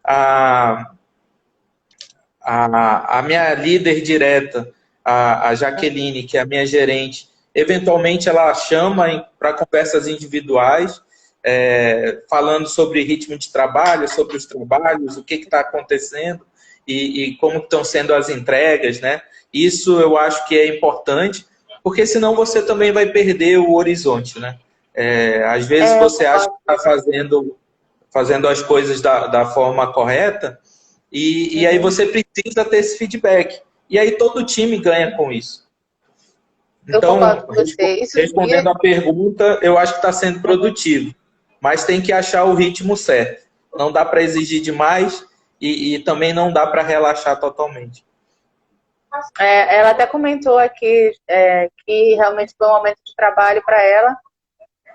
A minha líder direta, a Jaqueline, que é a minha gerente, eventualmente ela chama para conversas individuais, falando sobre ritmo de trabalho, sobre os trabalhos, o que está acontecendo e como estão sendo as entregas, né? Isso eu acho que é importante, porque senão você também vai perder o horizonte, né? Às vezes você acha que está fazendo as coisas da forma correta e aí você precisa ter esse feedback. E aí todo o time ganha com isso. Então, respondendo a pergunta, eu acho que está sendo produtivo. Mas tem que achar o ritmo certo. Não dá para exigir demais e também não dá para relaxar totalmente.
Ela até comentou aqui que realmente foi um aumento de trabalho para ela,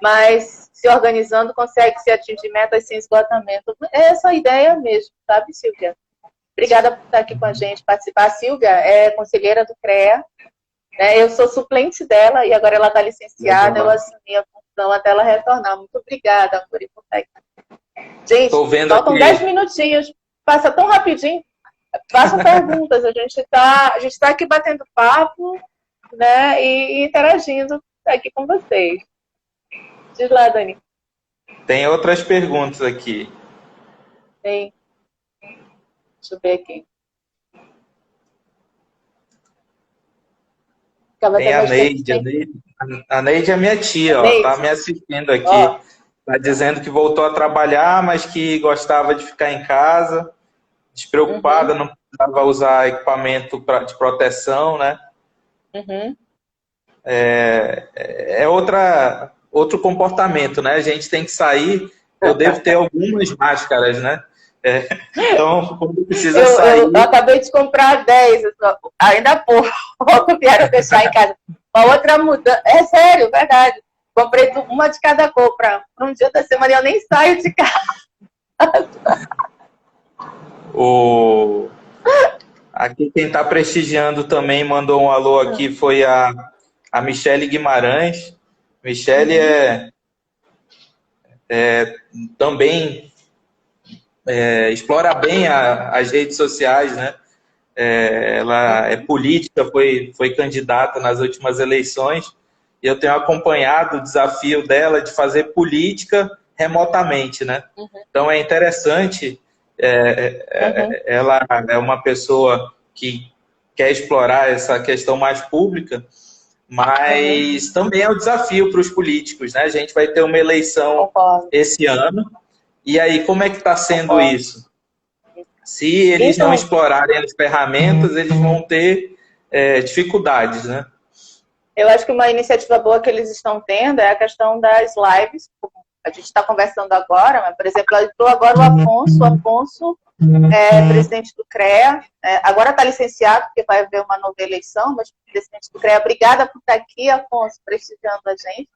mas se organizando consegue se atingir metas sem esgotamento. É essa a ideia mesmo, sabe, Silvia? Obrigada por estar aqui com a gente, participar. A Silvia é conselheira do CREA, né? Eu sou suplente dela e agora ela está licenciada, eu assumi a função até ela retornar. Muito obrigada, Amori, por estar aqui. Gente, faltam 10 minutinhos, passa tão rapidinho. Façam perguntas, a gente tá aqui batendo papo, né, e interagindo aqui com vocês. Diz lá, Dani.
Tem outras perguntas aqui.
Tem. Deixa eu ver aqui.
Tem a Neide. A Neide é minha tia, ó, tá me assistindo aqui. Tá dizendo que voltou a trabalhar, mas que gostava de ficar em casa, despreocupada, não precisava usar equipamento de proteção, né? Outro comportamento, né? A gente tem que sair, eu devo ter algumas máscaras, né? Então, quando precisa sair...
Eu acabei de comprar 10, ainda há pouco vieram deixar em casa. Uma outra mudança, é sério, verdade. Comprei uma de cada cor para um dia da semana e eu nem saio de casa.
Aqui quem está prestigiando também mandou um alô aqui, foi a Michele Guimarães. Michele também explora bem as redes sociais, né? Ela é política, foi candidata nas últimas eleições, e eu tenho acompanhado o desafio dela de fazer política remotamente, né? Então é interessante, ela é uma pessoa que quer explorar essa questão mais pública, mas também é um desafio para os políticos, né? A gente vai ter uma eleição esse ano, e aí como é que está sendo isso? Se eles não explorarem as ferramentas, eles vão ter dificuldades, né?
Eu acho que uma iniciativa boa que eles estão tendo é a questão das lives. A gente está conversando agora, mas, por exemplo, entrou agora o Afonso. O Afonso é presidente do CREA. Agora está licenciado, porque vai haver uma nova eleição, mas presidente do CREA. Obrigada por estar aqui, Afonso, prestigiando a gente.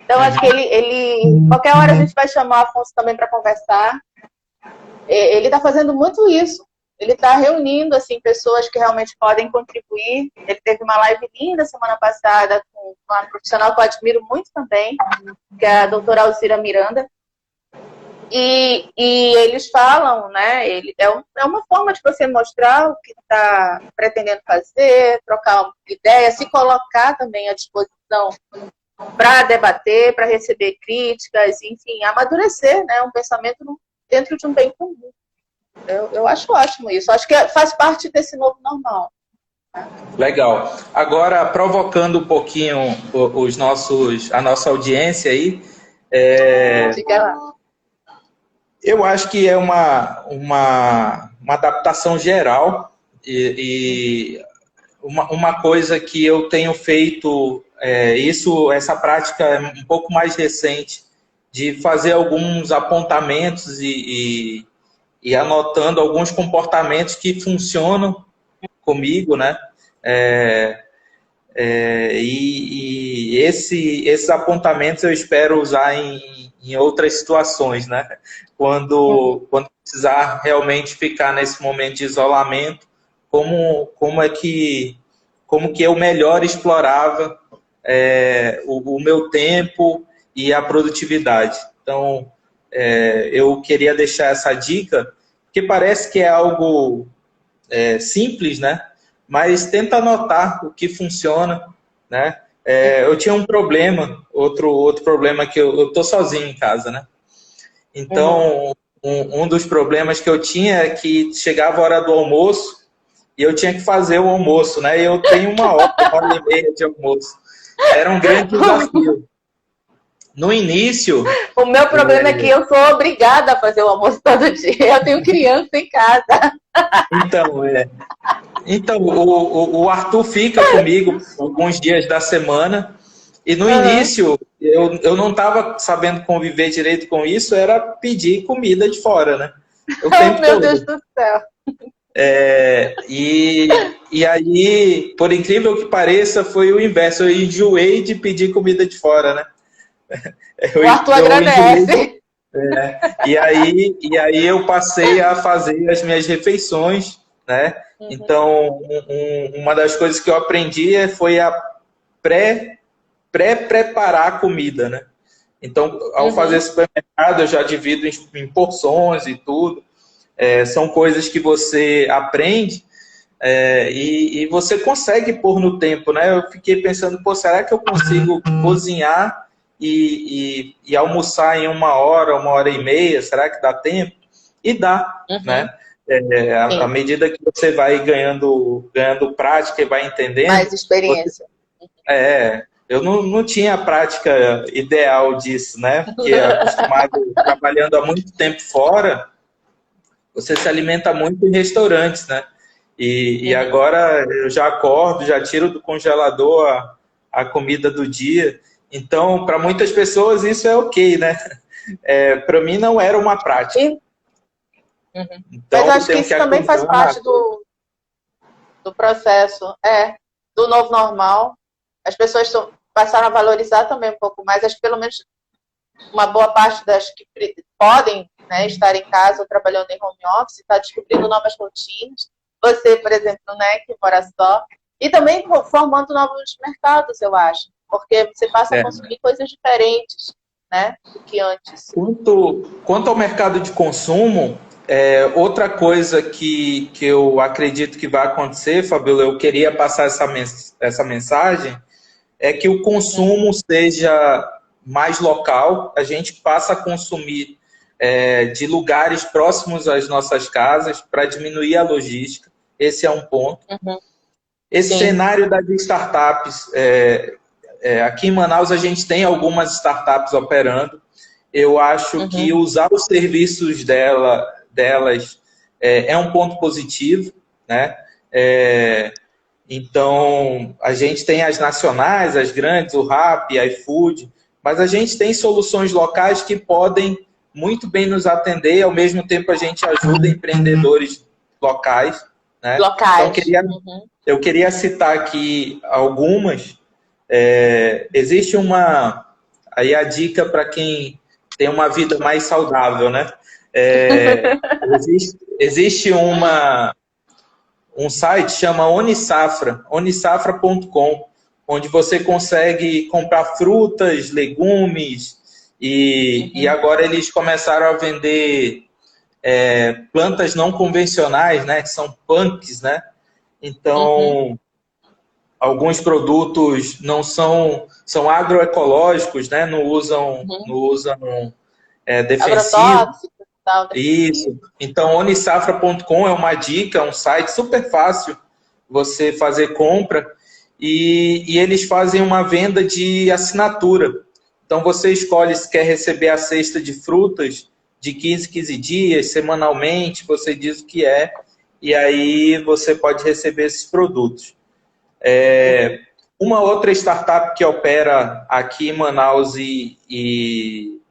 Então, acho que ele qualquer hora a gente vai chamar o Afonso também para conversar. Ele está fazendo muito isso. Ele está reunindo assim, pessoas que realmente podem contribuir. Ele teve uma live linda semana passada com uma profissional que eu admiro muito também, que é a doutora Alzira Miranda. E eles falam, né? É uma forma de você mostrar o que está pretendendo fazer, trocar uma ideia, se colocar também à disposição para debater, para receber críticas, enfim, amadurecer, né? Um pensamento dentro de um bem comum. Eu acho ótimo isso. Acho que faz parte desse novo normal.
Legal. Agora, provocando um pouquinho a nossa audiência aí,
Diga lá.
eu acho que é uma adaptação geral e uma coisa que eu tenho feito, essa prática é um pouco mais recente, de fazer alguns apontamentos e anotando alguns comportamentos que funcionam comigo, né? Esses apontamentos eu espero usar em outras situações, né? Quando precisar realmente ficar nesse momento de isolamento, como que eu melhor explorava o meu tempo e a produtividade. Então, eu queria deixar essa dica, porque parece que é algo simples, né? Mas tenta anotar o que funciona, né? Eu tinha um problema, outro problema que eu tô sozinho em casa, né? Então, um dos problemas que eu tinha é que chegava a hora do almoço e eu tinha que fazer o almoço, né? E eu tenho uma hora e meia de almoço. Era um grande desafio. No início...
O meu problema é que eu sou obrigada a fazer o almoço todo dia. Eu tenho criança em casa.
Então, o Arthur fica comigo alguns dias da semana e no início eu não estava sabendo conviver direito com isso, era pedir comida de fora, né? O tempo
Meu
todo.
Deus do céu.
E aí, por incrível que pareça, foi o inverso. Eu enjoei de pedir comida de fora, né?
O Arthur agradece.
E aí eu passei a fazer as minhas refeições, né? Então, uma das coisas que eu aprendi foi a pré-preparar a comida, né? Então, ao fazer supermercado, eu já divido em porções e tudo. São coisas que você aprende e você consegue pôr no tempo, né? Eu fiquei pensando, será que eu consigo cozinhar e almoçar em 1 hora e meia? Será que dá tempo? E dá, né? À medida que você vai ganhando prática e vai entendendo...
Mais experiência.
Eu não tinha a prática ideal disso, né? Porque acostumado trabalhando há muito tempo fora, você se alimenta muito em restaurantes, né? E agora eu já acordo, já tiro do congelador a comida do dia. Então, para muitas pessoas isso é ok, né? Para mim não era uma prática. Então,
mas acho que isso também faz parte do processo, do novo normal. As pessoas passaram a valorizar também um pouco mais. Acho que pelo menos uma boa parte das que podem, né, estar em casa ou trabalhando em home office está descobrindo novas rotinas. Você, por exemplo, né, que mora só. E também formando novos mercados, eu acho. Porque você passa a consumir coisas diferentes, né, do que antes.
Quanto ao mercado de consumo, outra coisa que eu acredito que vai acontecer, Fabiola, eu queria passar essa mensagem, é que o consumo seja mais local, a gente passa a consumir de lugares próximos às nossas casas para diminuir a logística. Esse é um ponto. Esse cenário das startups, aqui em Manaus a gente tem algumas startups operando. Eu acho que usar os serviços delas é um ponto positivo, né? Então, a gente tem as nacionais, as grandes, o Rappi, iFood, mas a gente tem soluções locais que podem muito bem nos atender, e ao mesmo tempo a gente ajuda empreendedores locais, né? Então, eu queria citar aqui algumas. Existe aí a dica para quem tem uma vida mais saudável, né? Existe um site chama Onisafra, onisafra.com, onde você consegue comprar frutas, legumes, e agora eles começaram a vender plantas não convencionais, né, que são punks, né? Então, alguns produtos não são agroecológicos, né? Não usam defensivos.
Agrotóxicos e tal.
Isso. Então, onisafra.com é uma dica, é um site super fácil você fazer compra e eles fazem uma venda de assinatura. Então, você escolhe se quer receber a cesta de frutas de 15 dias, semanalmente, você diz o que é, e aí você pode receber esses produtos. Uma outra startup que opera aqui em Manaus e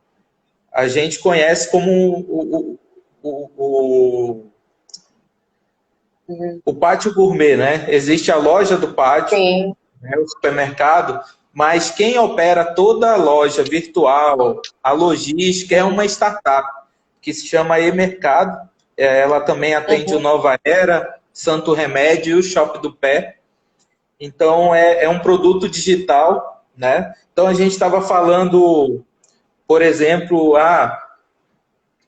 a gente conhece como o Pátio Gourmet, né? Existe a loja do Pátio, né, o supermercado, mas quem opera toda a loja virtual, a logística, é uma startup que se chama E-Mercado. Ela também atende o Nova Era, Santo Remédio e o Shop do Pé. Então, é um produto digital, né? Então, a gente estava falando, por exemplo,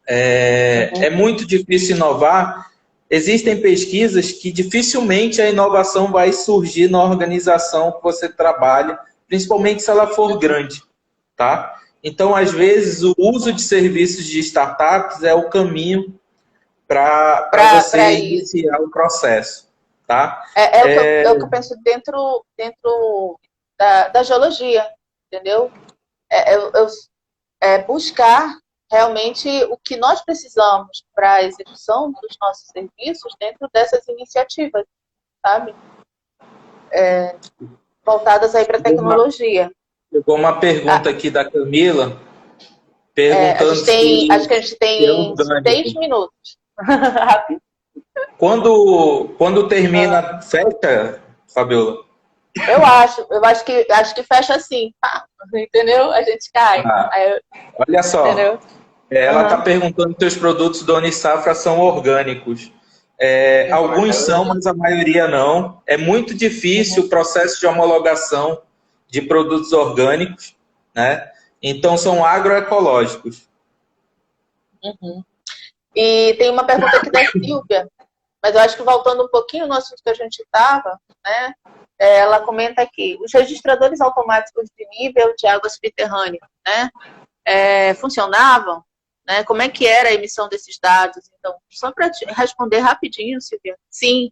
é muito difícil inovar. Existem pesquisas que dificilmente a inovação vai surgir na organização que você trabalha, principalmente se ela for grande, tá? Então, às vezes, o uso de serviços de startups é o caminho para você iniciar o processo, tá?
É o que eu penso dentro da geologia, entendeu? Buscar realmente o que nós precisamos para a execução dos nossos serviços dentro dessas iniciativas, sabe? Voltadas aí para a tecnologia.
Chegou uma pergunta aqui da Camila, perguntando
acho que a gente tem 6 minutos. Rápido.
Quando termina, fecha, Fabiola?
Eu acho que fecha assim, entendeu? A gente cai.
Olha só,
entendeu?
Ela está perguntando se os produtos da Unisafra são orgânicos. Alguns são, mas a maioria não. É muito difícil o processo de homologação de produtos orgânicos, né? Então, são agroecológicos.
E tem uma pergunta aqui da Silvia, mas eu acho que voltando um pouquinho no assunto que a gente estava, né? Ela comenta aqui, os registradores automáticos de nível de água subterrânea, né? Funcionavam? Né? Como é que era a emissão desses dados? Então, só para responder rapidinho, Silvia. Sim,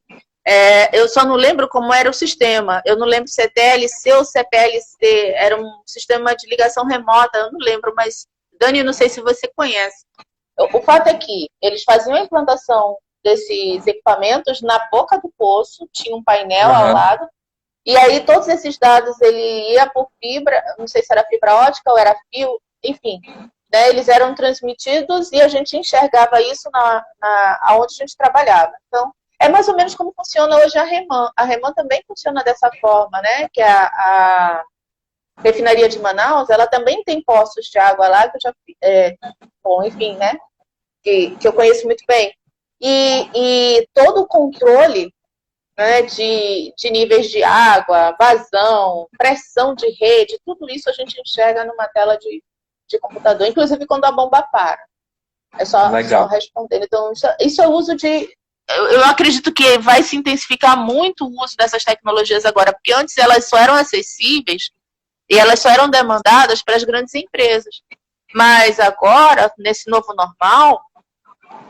eu só não lembro como era o sistema. Eu não lembro se é TLC ou se é PLC. Era um sistema de ligação remota, eu não lembro, mas, Dani, não sei se você conhece. O fato é que eles faziam a implantação desses equipamentos na boca do poço, tinha um painel ao lado, e aí todos esses dados ele ia por fibra, não sei se era fibra ótica ou era fio, enfim, né, eles eram transmitidos e a gente enxergava isso aonde a gente trabalhava. Então, é mais ou menos como funciona hoje a REMAN. A REMAN também funciona dessa forma, né? Que a refinaria de Manaus, ela também tem poços de água lá, que eu já, bom, enfim, né? Que eu conheço muito bem. E todo o controle, né, de níveis de água, vazão, pressão de rede, tudo isso a gente enxerga numa tela de computador, inclusive quando a bomba para. É só responder. Então, isso é o uso de... Eu acredito que vai se intensificar muito o uso dessas tecnologias agora, porque antes elas só eram acessíveis e elas só eram demandadas para as grandes empresas. Mas agora, nesse novo normal,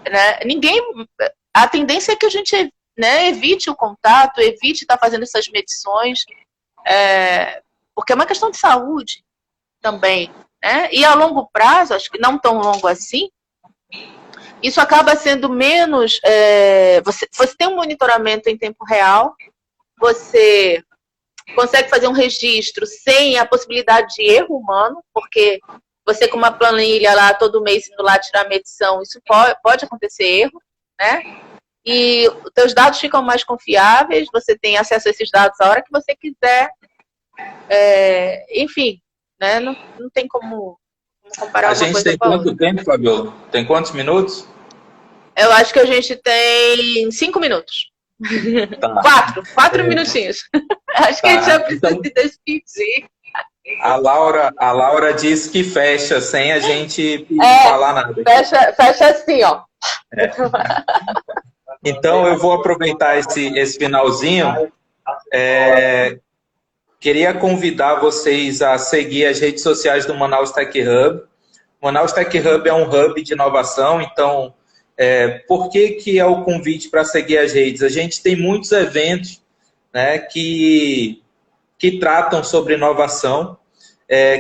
né, a tendência é que a gente, né, evite o contato, evite estar fazendo essas medições, porque é uma questão de saúde também. Né? E a longo prazo, acho que não tão longo assim, isso acaba sendo menos... você tem um monitoramento em tempo real, você consegue fazer um registro sem a possibilidade de erro humano, porque você com uma planilha lá todo mês indo lá tirar a medição, isso pode acontecer erro, né? E os teus dados ficam mais confiáveis, você tem acesso a esses dados a hora que você quiser, enfim, né? Não tem como comparar
A
uma
gente
coisa
tem
com a outra.
quanto tempo, Fabiola? Tem quantos minutos?
Eu acho que a gente tem 5 minutos.
Tá.
Quatro minutinhos. Acho que a gente já precisa
Então,
se despedir.
a Laura disse que fecha sem a gente falar nada.
Fecha assim, ó.
Então, eu vou aproveitar esse finalzinho. Queria convidar vocês a seguir as redes sociais do Manaus Tech Hub. O Manaus Tech Hub é um hub de inovação, então, por que é o convite para seguir as redes? A gente tem muitos eventos, né, que tratam sobre inovação.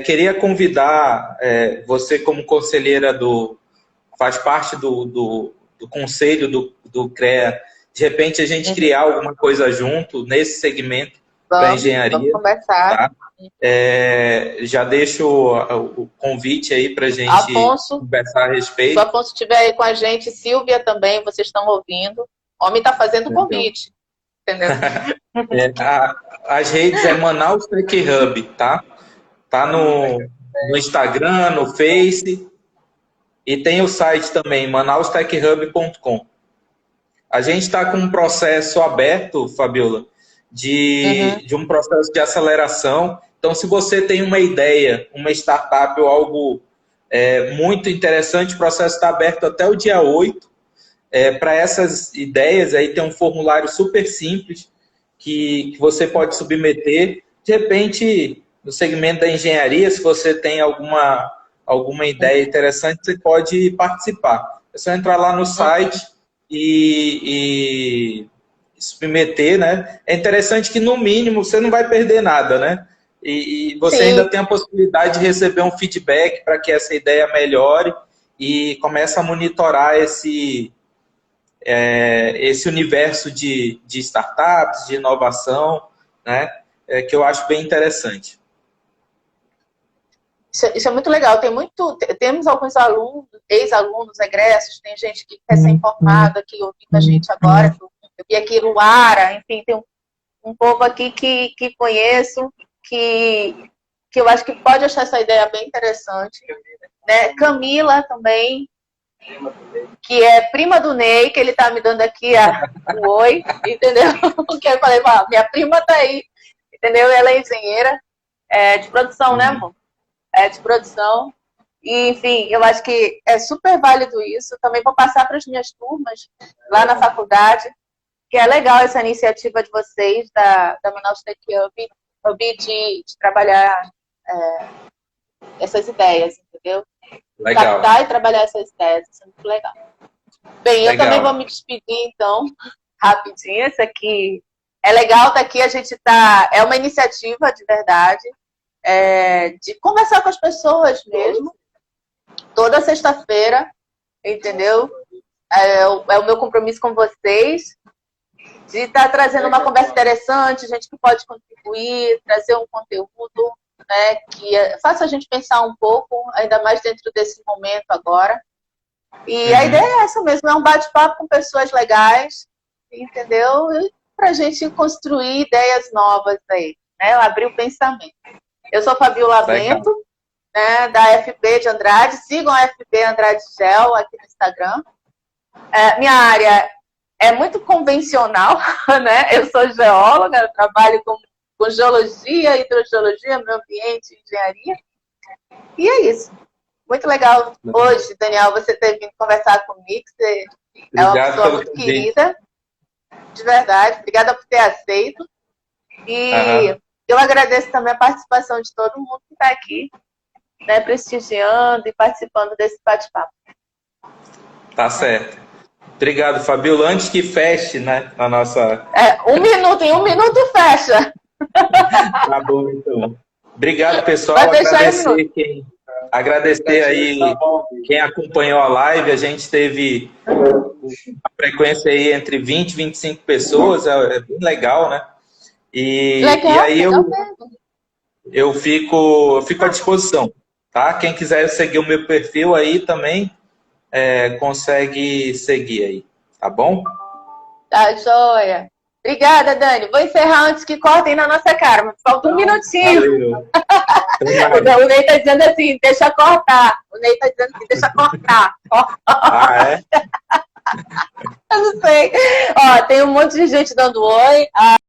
Queria convidar você, como conselheira faz parte do conselho do CREA, de repente a gente criar alguma coisa junto nesse segmento da engenharia.
Vamos conversar.
Tá? Já deixo o convite aí para a gente conversar a respeito.
Se o Afonso estiver aí com a gente, Silvia também, vocês estão ouvindo. O homem está fazendo convite. Entendeu?
As redes é Manaus Tech Hub, tá? Tá no Instagram, no Face, e tem o site também, manaustechhub.com. A gente está com um processo aberto, Fabiola, de um processo de aceleração. Então, se você tem uma ideia, uma startup ou algo muito interessante, o processo está aberto até o dia 8. Para essas ideias, aí tem um formulário super simples que você pode submeter. De repente, no segmento da engenharia, se você tem alguma ideia interessante, você pode participar. É só entrar lá no site e submeter, né? É interessante que, no mínimo, você não vai perder nada, né? E você ainda tem a possibilidade de receber um feedback para que essa ideia melhore e comece a monitorar esse universo de startups, de inovação, né? Que eu acho bem interessante.
Isso é muito legal. Temos alguns alunos, ex-alunos, egressos, tem gente que quer ser informada, aqui ouvindo a gente agora. Eu vi aqui Luara, enfim, tem um povo aqui que conheço, que eu acho que pode achar essa ideia bem interessante. Né? Camila também, que é prima do Ney, que ele está me dando aqui um oi, entendeu? Que eu falei, minha prima está aí, entendeu? Ela é engenheira de produção, né, amor? De produção. E, enfim, eu acho que é super válido isso. Também vou passar para as minhas turmas lá na faculdade, que é legal essa iniciativa de vocês, da Manaus Tech Hub, de trabalhar essas ideias, entendeu?
Legal.
Captar e trabalhar essas ideias, isso é muito legal. Bem, eu também vou me despedir, então, rapidinho. Esse aqui é legal, tá aqui, a gente tá... É uma iniciativa, de verdade, de conversar com as pessoas mesmo, toda sexta-feira, entendeu? É o meu compromisso com vocês, de estar trazendo uma conversa interessante, gente que pode contribuir, trazer um conteúdo, né, que faça a gente pensar um pouco, ainda mais dentro desse momento agora. E a ideia é essa mesmo, é um bate-papo com pessoas legais, entendeu? Para a gente construir ideias novas aí, né? Abrir o pensamento. Eu sou Fabiola Bento, né, da FB de Andrade. Sigam a FB Andrade Gel aqui no Instagram. Minha área é muito convencional, né? Eu sou geóloga, eu trabalho com geologia, hidrogeologia, meio ambiente, engenharia. E é isso. Muito legal hoje, Daniel, você ter vindo conversar comigo. Você é uma pessoa muito querida, de verdade. Obrigada por ter aceito. E eu agradeço também a participação de todo mundo que está aqui, né, prestigiando e participando desse bate-papo.
Tá certo. Obrigado, Fabiola. Antes que feche, né, a nossa...
Em um minuto fecha.
Tá bom, então. Obrigado, pessoal. Agradecer aí quem acompanhou a live. A gente teve a frequência aí entre 20 e 25 pessoas. É bem legal, né? E aí eu fico à disposição, tá? Quem quiser seguir o meu perfil aí também consegue seguir aí, tá bom?
Tá joia. Obrigada, Dani. Vou encerrar antes que cortem na nossa cara, mas falta um minutinho.
Valeu.
O Ney tá dizendo assim, deixa cortar. O Ney tá dizendo que deixa cortar.
Ah, é?
Eu não sei. Ó, tem um monte de gente dando oi.